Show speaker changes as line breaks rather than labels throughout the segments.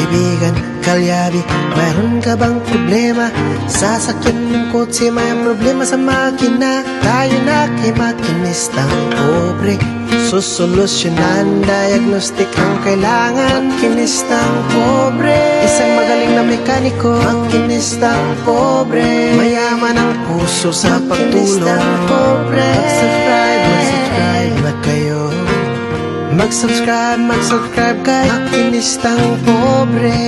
kaibigan, kalyabi, mayroon ka bang problema? Sasakyan ng kotse, may problema sa makina. Tayo na kay makinistang pobre, susolusyonan, diagnostic ang kailangan. Makinistang pobre, isang magaling na mekaniko. Makinistang pobre, mayaman ang puso sa pagtulong. Mag-subscribe na kayo. Mag-subscribe kay Makinistang Pobre.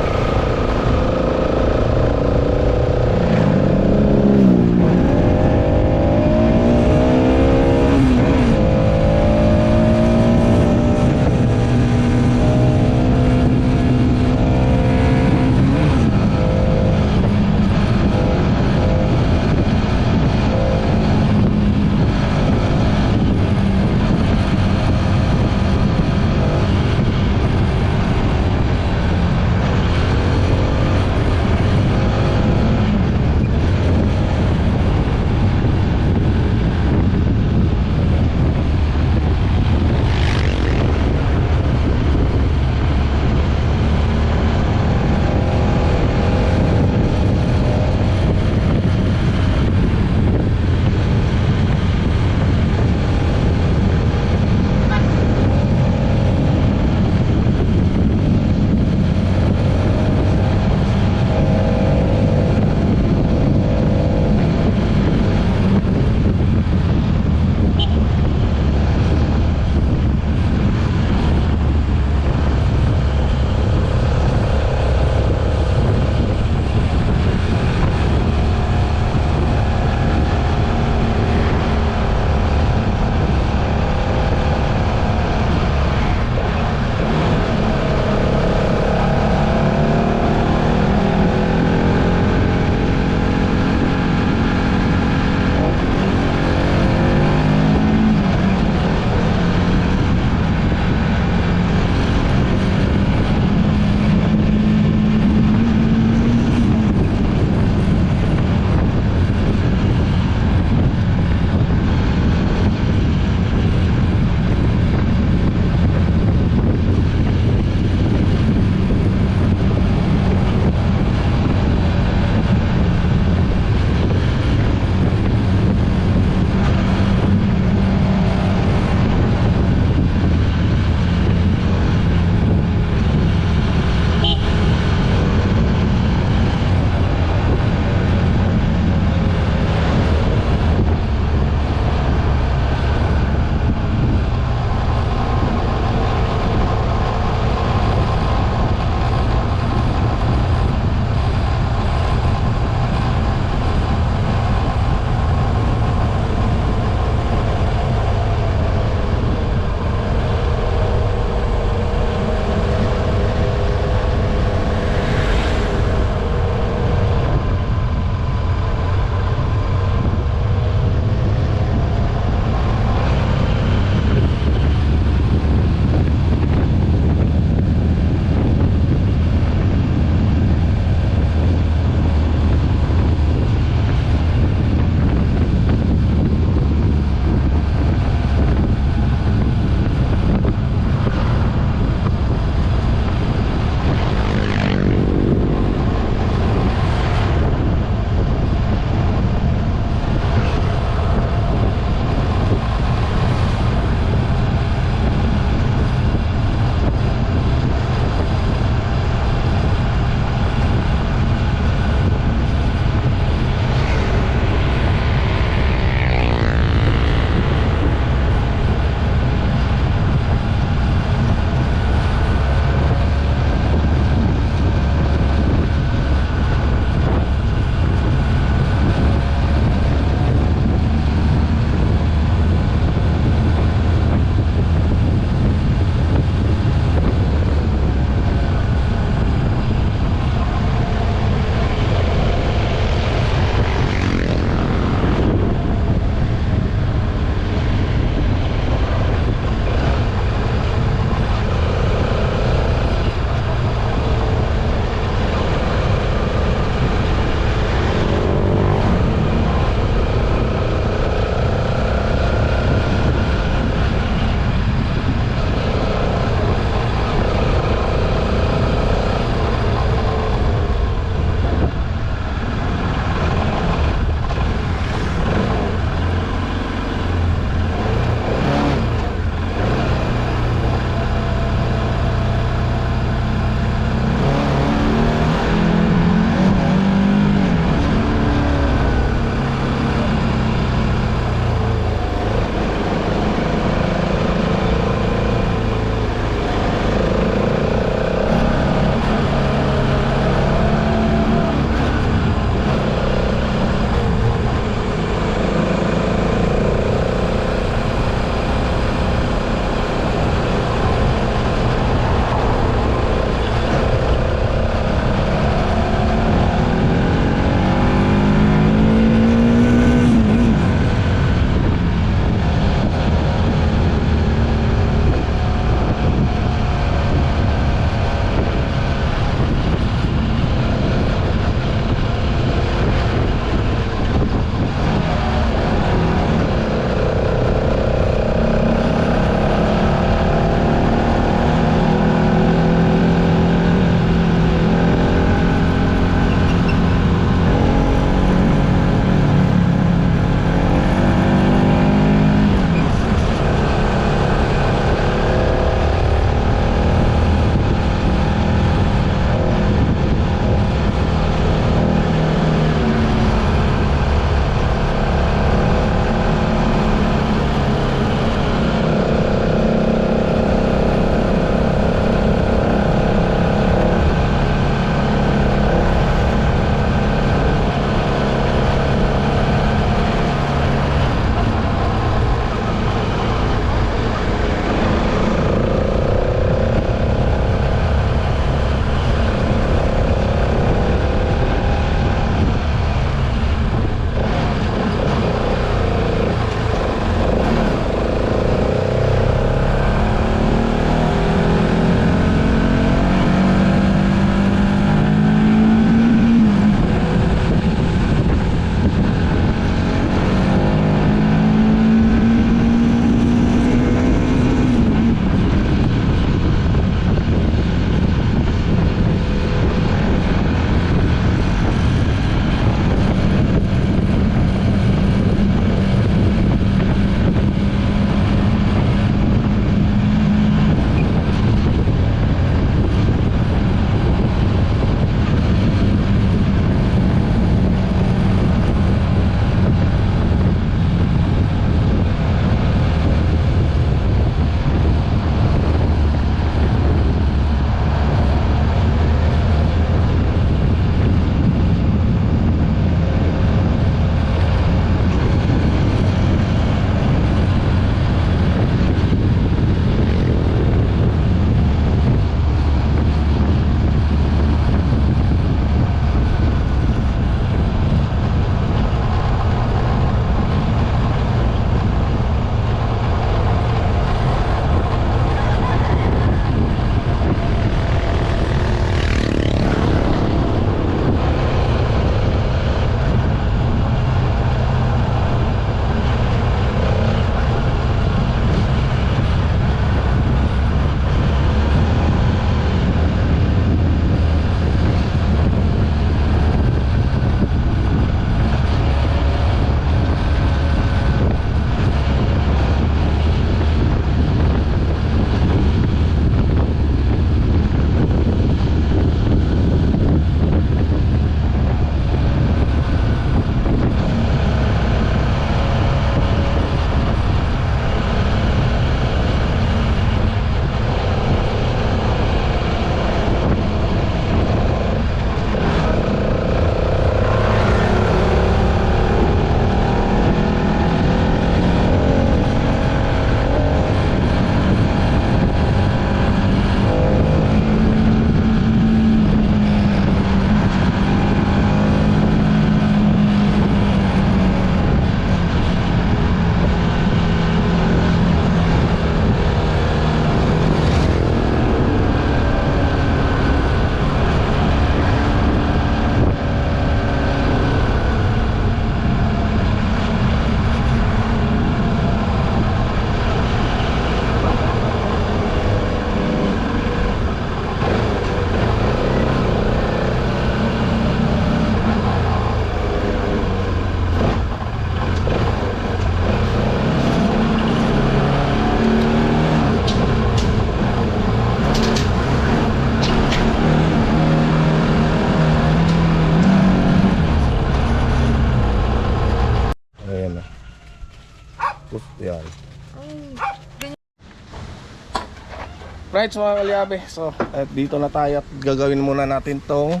Right, so mga kalyabe, so at dito na tayo at gagawin muna natin tong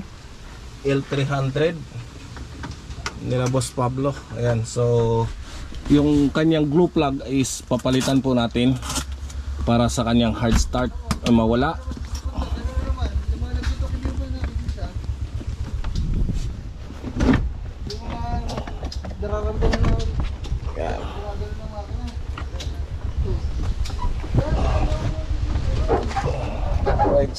L300 nila Boss Pablo. Ayan, so yung kanyang glue plug is papalitan po natin para sa kanyang hard start mawala. Ayan. Right.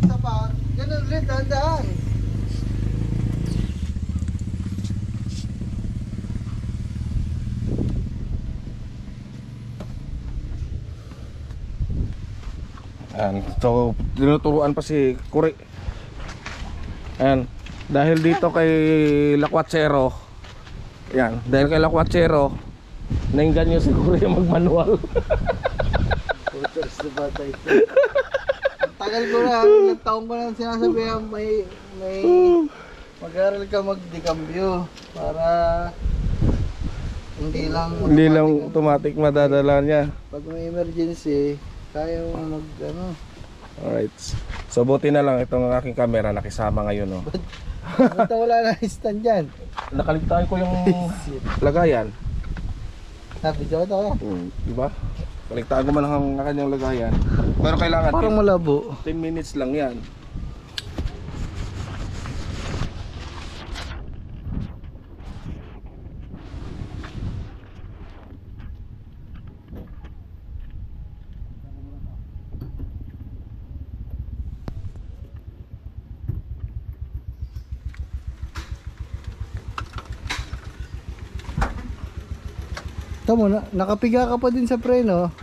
Isa pa, ganun rin, dahan-dahan.
Ayan. So tinuturuan pa si Kuri. Ayan. Dahil dito kay Lakwatsero, yan, dahil kay Lakwatsero nainggan nyo siguro yung mag-manual.
Puters na batay. Tagal ko na, ilang taong ko na sinasabihan, may mag-aaral ka mag-decambio para hindi lang
automatic madadala niya.
pag may emergency, kaya mo mag ano.
Alright. So buti na lang itong aking camera nakisama ngayon, no.
Basta wala na stand dyan.
Nakaligtaan ko yung lagayan.
Video ito kaya.
Diba? Kaligtaan ko man ang kanyang lagayan. Pero kailangan
Parang malabo.
10 minutes lang yan.
Tamo na, nakapiga ka pa din sa preno.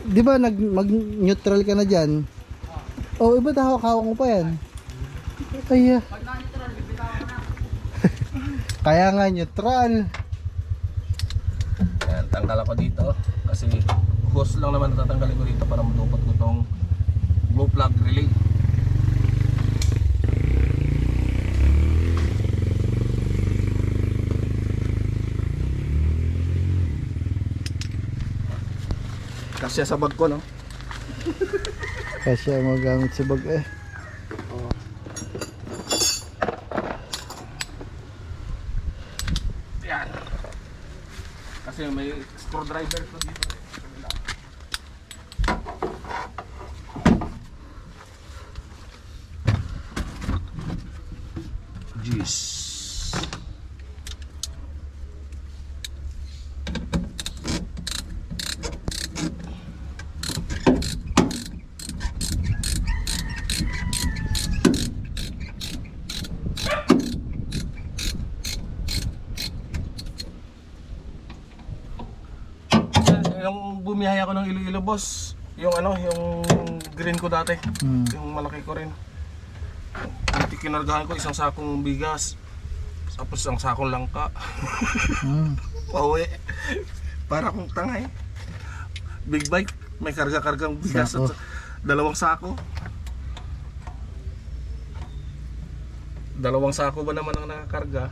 Di ba mag-neutral ka na dyan? Oh, iba hawak-hawak mo pa yan. Kaya. Kaya nga neutral.
Ayan, tanggal ako dito kasi hose lang naman natatanggalin ko dito para madupot ko tong glue plug relay. Kasi sa bag ko, no?
Kasi magamit sa bag eh.
Yan. Kasi may screwdriver ko dito. Jeez. Yung bumiyaya ko ng Iloilo, boss, yung ano, yung green ko dati, yung malaki ko rin. Kinargahan ko isang sakong bigas, tapos isang sakong langka. Pauwi. Para kong tangay. Big bike, may karga-kargang bigas at dalawang sako. Dalawang sako ba naman ang nakakarga?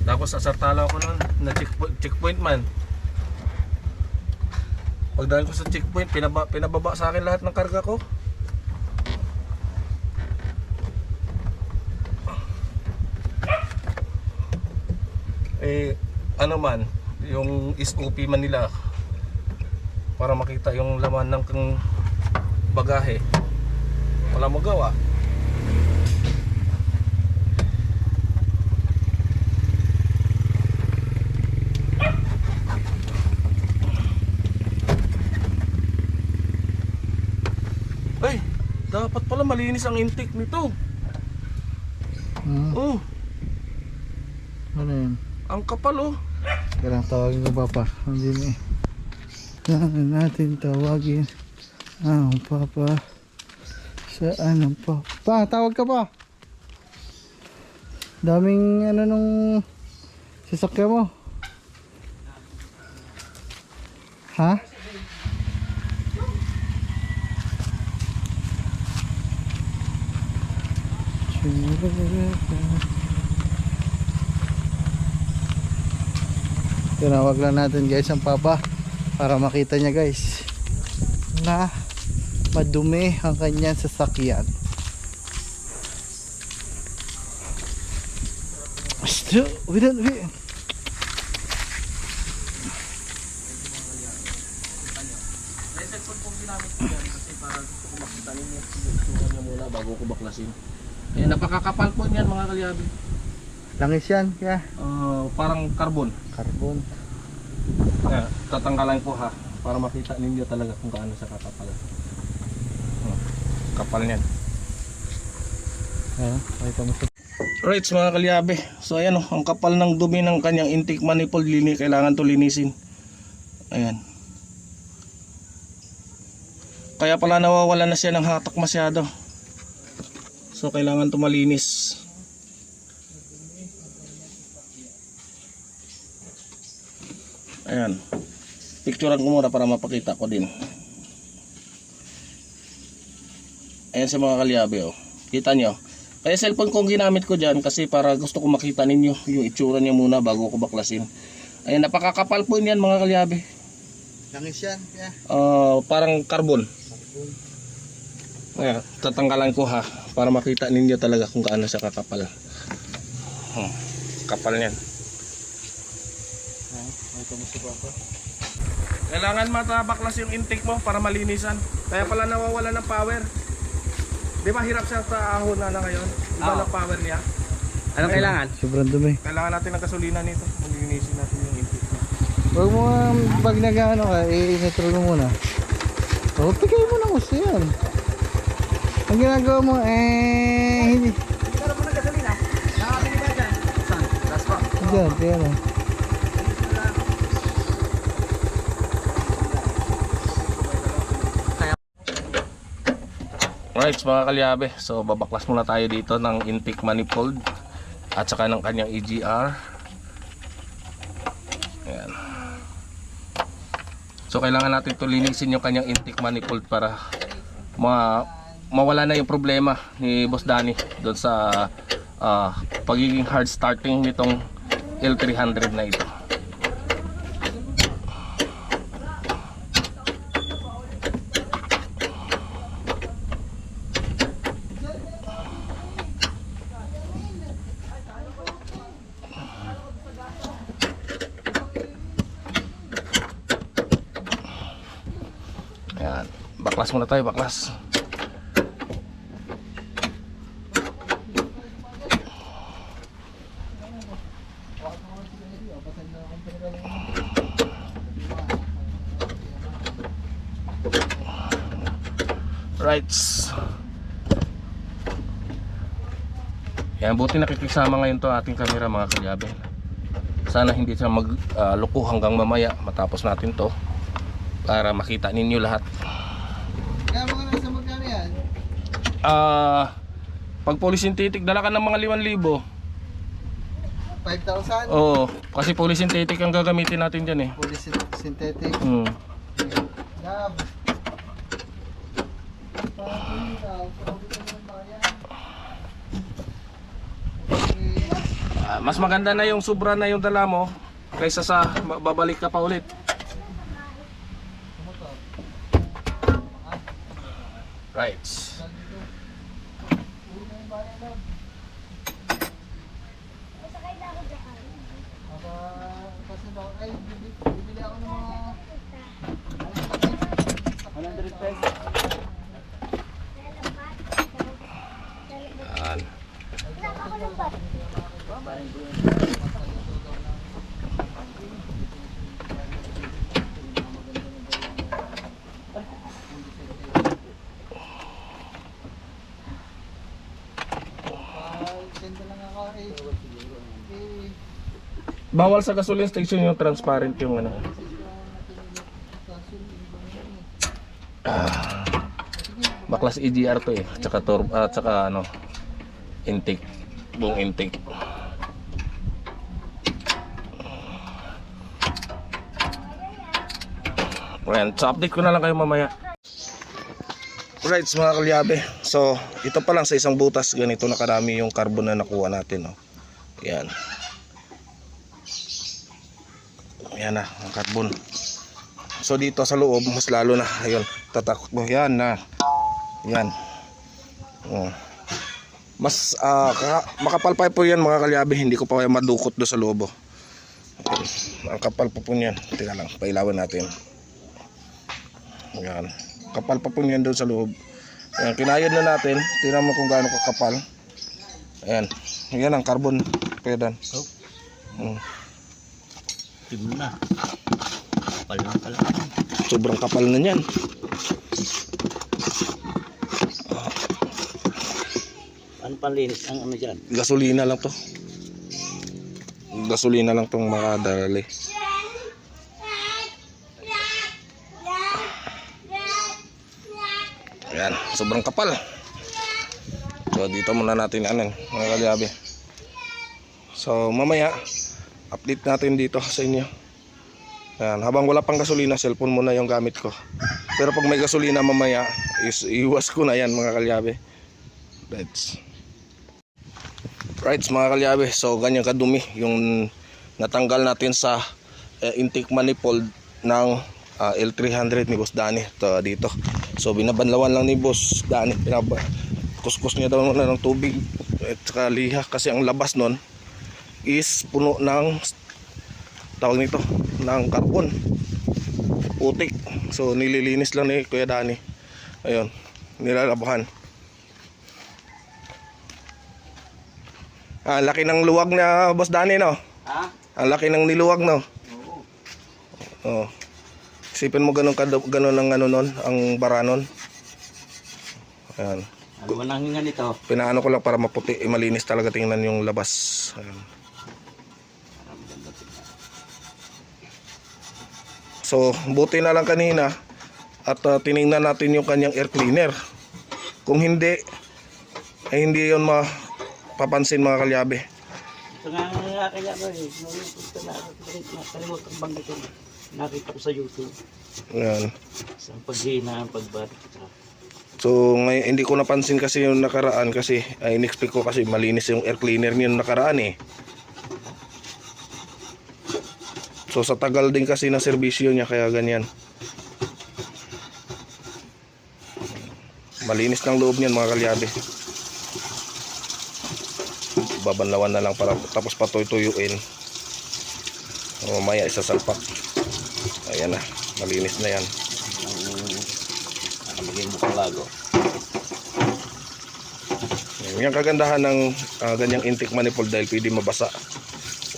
Tapos asartala ako nun na checkpoint man. Pagdaan ko sa checkpoint, pinababa sa akin lahat ng karga ko. Eh, ano man, yung SOP man nila para makita yung laman ng bagahe. Wala mo gawa. Ay, dapat pala malinis ang intake nito. Oh,
Ano yun?
ang kapal oh.
Kailangan tawagin ko papa. Hindi na eh. Kailangan natin tawagin ang papa. Saan ang papa? Tawag ka pa. Daming ano nung sasakyan mo.
Ha? Tinawag lang natin guys ang papa para makita niya guys na madumi ang kanyang sasakyan. Still, we don't.
Muna bago ko baklasin. Ayan, napakakapal po niyan mga kalyabe.
Langis yan, kaya.
Parang carbon.
Carbon.
Ayan, tatanggalan ko ha para makita ninyo talaga kung gaano siya kakapal. Kapal niyan.
Ayan, pakita mo siya.
Right mga kalyabe. So ayan ang kapal ng dumi ng kanyang intake manifold, kailangan to linisin. Ayan. Kaya pala nawawala na siya ng hatak masyado. So kailangan to malinis. Ayan. Picturean ko muna para mapakita ko din. Ayan sa mga kalyabe oh. Kita nyo. Kaya cellphone kong ginamit ko dyan kasi para gusto ko makita ninyo yung itsura niya muna bago ko baklasin. Ayan, napakakapal po niyan mga kalyabe.
Langis yan, kaya.
Parang carbon. Ayan, tatanggalan ko ha para makita ninyo talaga kung gaano siya kakapal. Kapal niyan.
Pakita mo siya papa.
Kailangan matabaklas yung intake mo para malinisan. Kaya pala nawawala ng power. Di ba hirap siya sa ahon na ngayon? Iba ng power niya.
Ano kailangan?
Sobrang dumi.
Kailangan natin ng gasolina nito. Malinisin natin yung intake mo.
Huwag mo pag nag-ano ka, i-neutral mo muna. O, pigay mo na gusto yan. Ang ginagawa mo, hindi.
Pero mo ng gasolina. Nakakabili ba dyan? Saan? Last pa.
Diyan, diyan o.
Alright mga kalyabe, so babaklas muna tayo dito ng intake manifold at saka ng kanyang EGR. Ayan. So kailangan natin to linisin yung kanyang intake manifold para mawala na yung problema ni Boss Danny doon sa pagiging hard starting nitong L300 na ito. Ayan, baklas muna tayo, baklas. Rights. Yan, buti nakikisama ngayon to ating camera mga kalyabe. Sana hindi siya magluko hanggang mamaya matapos natin to para makita ninyo lahat.
Kaya mo ka na sa magkano yan?
Pag polysynthetic, dala ka ng mga 5,000.
5,000?
Oo, kasi polysynthetic ang gagamitin natin dyan eh.
Synthetic. Lab.
Mas maganda na yung sobra na yung dala mo kaysa sa babalik ka pa ulit. Right.
Ay, bibili ako ng mga 100 pesos.
Yan. Bawal sa gasoline station yung transparent yung ano. Baklas EGR to eh, tsaka turbo, tsaka ano, intake, buong intake. Ayan, so update ko na lang kayo mamaya. Right, mga kalyabe. So, ito pa lang sa isang butas, ganito na karami yung carbon na nakuha natin. Oh. Ayan. Ayan na, ang carbon. So, dito sa loob, mas lalo na. Ayun, tatakot mo. Yan na. Yan. Oh. Mas makapal pa po yan mga kalyabe. Hindi ko pa kaya madukot do sa loob. Oh. Ang kapal pa po niyan. Teka lang, pailawan natin. Ayan. Kapal pa po niyan doon sa loob. Ayan, kinayod na natin. Tingnan mo kung gaano kakapal. Ayan. Ayan ang carbon pedan.
Tim na. Kapal na pala.
Sobrang kapal na niyan.
Ano panlinis ang ano dyan?
Gasolina lang to. Gasolina lang tong makadali. Ayan, sobrang kapal. So dito muna natin anan, mga kalyabe. So mamaya update natin dito sa inyo. Ayan, habang wala pang gasolina, cellphone muna yung gamit ko. Pero pag may gasolina mamaya, iwas ko na yan mga kalyabe. Right mga kalyabe, so ganyan kadumi yung natanggal natin sa intake manifold ng L300 ni Boss Danny dito. So binabanlawan lang ni Boss Danny, kuskus niya daw muna ng tubig at saka liha kasi ang labas nun is puno ng tawag nito ng carbon, putik. So nililinis lang ni Kuya Danny. Ayun, nilalabahan. Laki ng luwag na Boss Danny, no?
Ha?
Ang laki ng niluwag, no? Oo. Isipin mo ganun ang ano nun, ang baranon. Ayan.
Ano man ang hinga nito?
Pinaano ko lang para maputi, malinis talaga tingnan yung labas. Ayan. So, buti na lang kanina at tiningnan natin yung kanyang air cleaner. Kung hindi, ay hindi yun mapapansin mga kalyabe.
Ito nga ang akin ako eh. Nakalimutan bang ito. Nakita ko sa YouTube.
Ayan.
Sa paghina, pagbat.
So ngayon hindi ko napansin kasi yung nakaraan kasi in-expect ko kasi malinis yung air cleaner niya yung nakaraan eh. So sa tagal din kasi ng serbisyo niya kaya ganyan. Malinis ng loob niyan mga kalyabe. Babanlawan na lang para tapos patuy-tuyuin. Mamaya isasalpak. Ayan na, malinis na yan.
Maging mukhang bago.
Yung kagandahan ng ganyang intake manifold dahil pwede mabasa.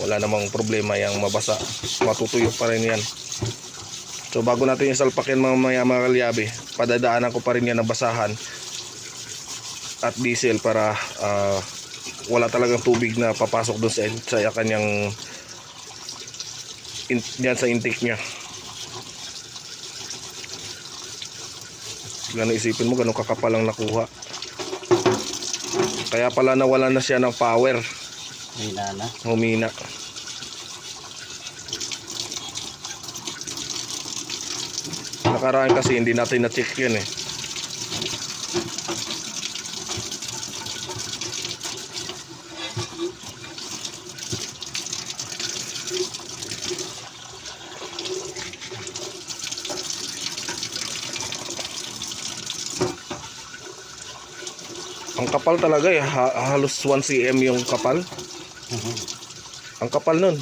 Wala namang problema yung mabasa. Matutuyo pa rin yan. So bago natin isalpakin mamaya mga kalyabe, padadaanan ko pa rin yan ng basahan at diesel para wala talagang tubig na papasok doon sa kanyang yan sa intake niya. Gano'n isipin mo, gano'n kakapal ang nakuha. Kaya pala nawala na siya ng power.
Humina na.
Humina. Nakaraan kasi hindi natin na-check yun eh. Ang kapal talaga eh, halos 1 cm yung kapal. Ang kapal nun.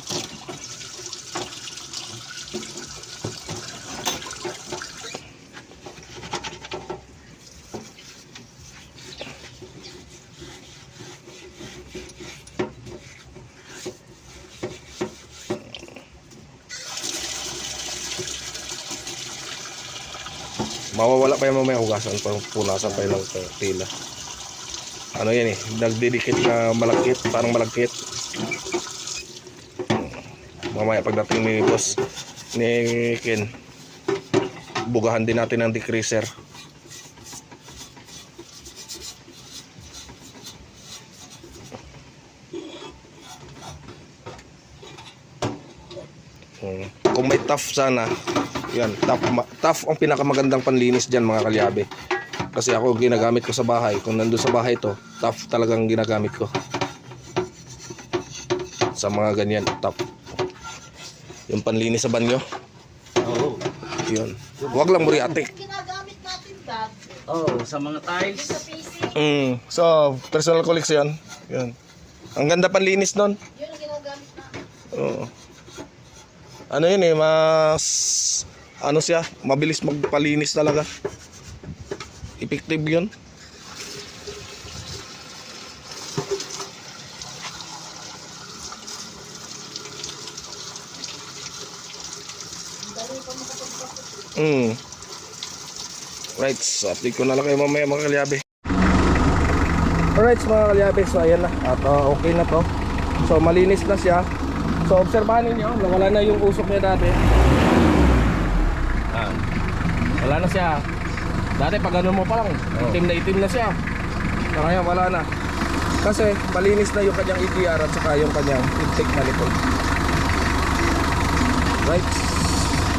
Mawawala pa yung mamaya, hugasan pa, punasan pa yung tila. Ano yan eh, nagdidikit na malagkit, parang malagkit. Mamaya pagdating ni boss ni Ken, bugahan din natin ng decreaser. Kung may tough sana, Yan, tough ang pinakamagandang panlinis dyan mga kalyabe. Kasi ako ginagamit ko sa bahay. Kung nandun sa bahay to, tough talagang ginagamit ko. Sa mga ganyan, tough. Yung panlinis sa banyo.
Oo.
Yun. Huwag lang muriatik.
Oh, sa mga tiles.
So, personal collection. Yun. Ang ganda panlinis nun. Oo. Ano yun eh, mas ano siya, mabilis magpalinis talaga. Effective yun. Right, so update ko na lang kayo mamaya mga kalyabe. Alright mga kalyabe, so ayan na. At okay na to. So malinis na siya. So obserbahan ninyo, nawala na yung usok niya dati. Wala na siya. Dati pag ano mo pa lang, itim na siya. So ngayon wala na. Kasi malinis na yung kanyang EGR at saka yung kanyang intake manifold. Right,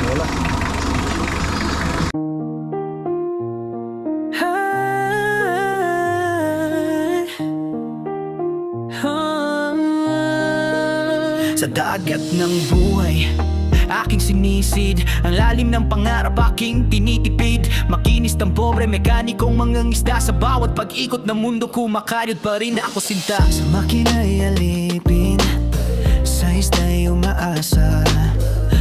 yun na.
Sa dagat ng buhay, aking sinisid. Ang lalim ng pangarap, aking tinitipid. Makinis ng pobre, mekanikong mangangisda. Sa bawat pag-ikot ng mundo, kumakaryod pa rin ako sinta. Sa makina'y alipin, sa isda'y umaasa.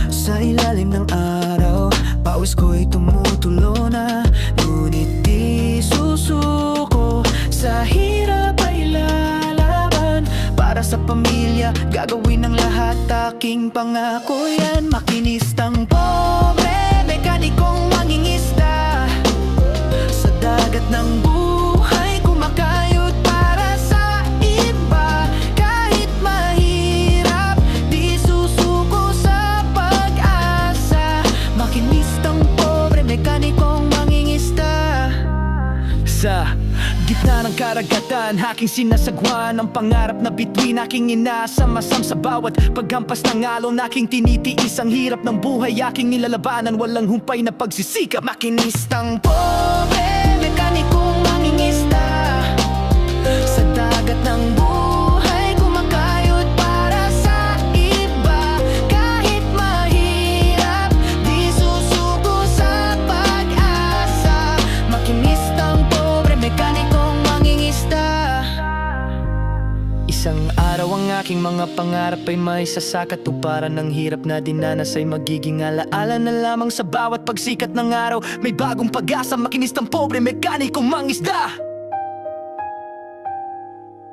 Sa ilalim ng araw, pawis ko'y tumutulo na. Ngunit di susuko, sa hirap ay lalaban. Para sa pamilya, gagawin ng lahat, aking pangako yan. Makinistang pobre, mekanikong mangingisda. Sa dagat ng buhay, kumakayod para sa iba. Kahit mahirap, di susuko sa pag-asa. Makinistang pobre, mekanikong mangingisda. Sa gitna ng karagatan, aking sinasagwan ang pangarap na bituin, aking inaasam-asam sa bawat paghampas ng alon. Aking tinitiis ang hirap ng buhay, aking nilalabanan, walang humpay na pagsisikap. Makinistang pobre, mekanikong mangingisda. Sa dagat ng buhay, kumakayod para sa iba. Kahit mahirap, di susuko sa pag-asa. Makinistang pobre, mekanikong mangingisda. Isang araw ang aking mga pangarap ay may sasakatuparan. Ng hirap na dinanas ay magiging alaala na lamang. Sa bawat pagsikat ng araw, may bagong pag-asa. Makinistang pobre, mekanikong mangisda.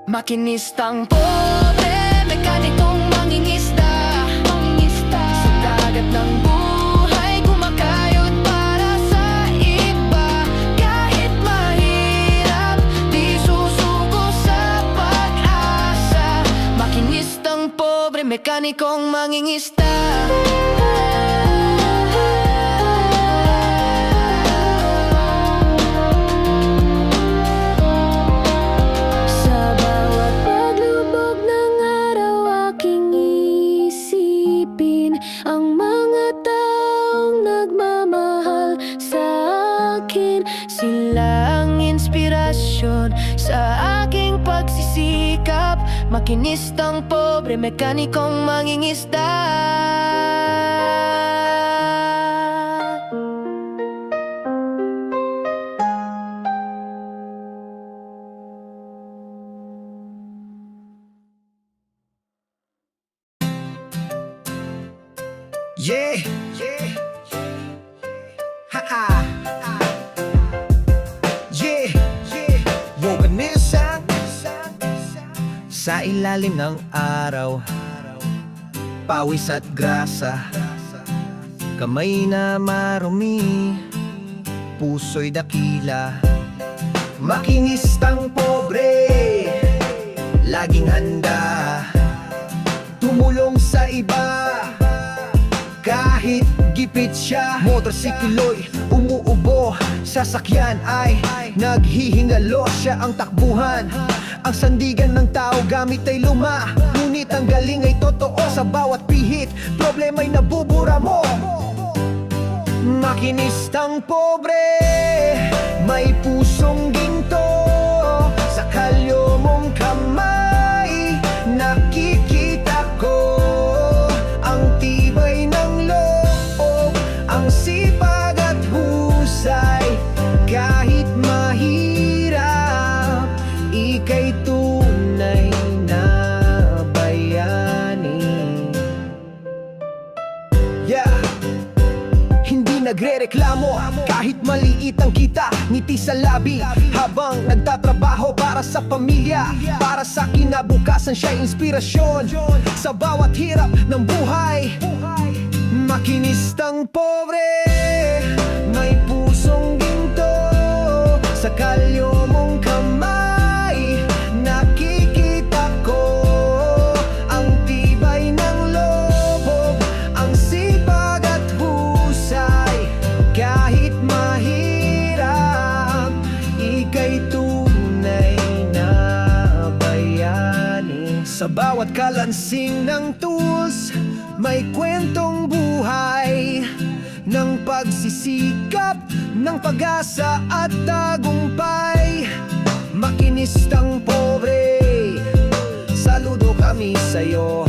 Makinistang pobre, mekanikong mangingisda. Sa dagat ng buhay, kumakayod para sa iba. Kahit mahirap, di susuko sa pag-asa. Makinistang pobre, mekanikong mangingisda. Sa bawat paglubog ng araw, aking isipin ang mga taong nagmamahal sa akin. Sila ang inspirasyon sa aking pagsisikap. Makinistang pobre, mekanikong mangingisda. Yeah, yeah, ha-ha, yeah, yeah. Woganesa. Sa ilalim ng araw, pawis at grasa. Kamay na marumi, puso'y dakila. Makinistang pobre, laging handa tumulong sa iba. Kahit gipit siya, motorsiklo'y umuubo. Sasakyan ay naghihingalo, siya ang takbuhan. Ang sandigan ng tao gamit ay luma. Ngunit ang galing ay totoo. Sa bawat pihit, problema'y nabubura mo. Makinistang pobre, may pusong ginto. Sa kalyo mong kamay, nakikita ko ang tibay ng loob, ang sipag at husay. Kahit mahirap, ika'y tunay na bayani. Yeah! Hindi nagrereklamo kahit maliit ang kita, ngiti sa labi habang nagtatrabaho para sa pamilya. Para sa kinabukasan siya'y inspirasyon sa bawat hirap ng buhay. Makinistang pobre, may pusong ginto. Sa kalyo mong kamay, nakikita ko ang tibay ng loob, ang sipag at husay. Kahit mahirap, ika'y tunay na bayani. Sa bawat kalansing ng tools, may kwentong buhay ng pagsisikap, ng pag-asa at tagumpay. Makinistang pobre, saludo kami sa'yo.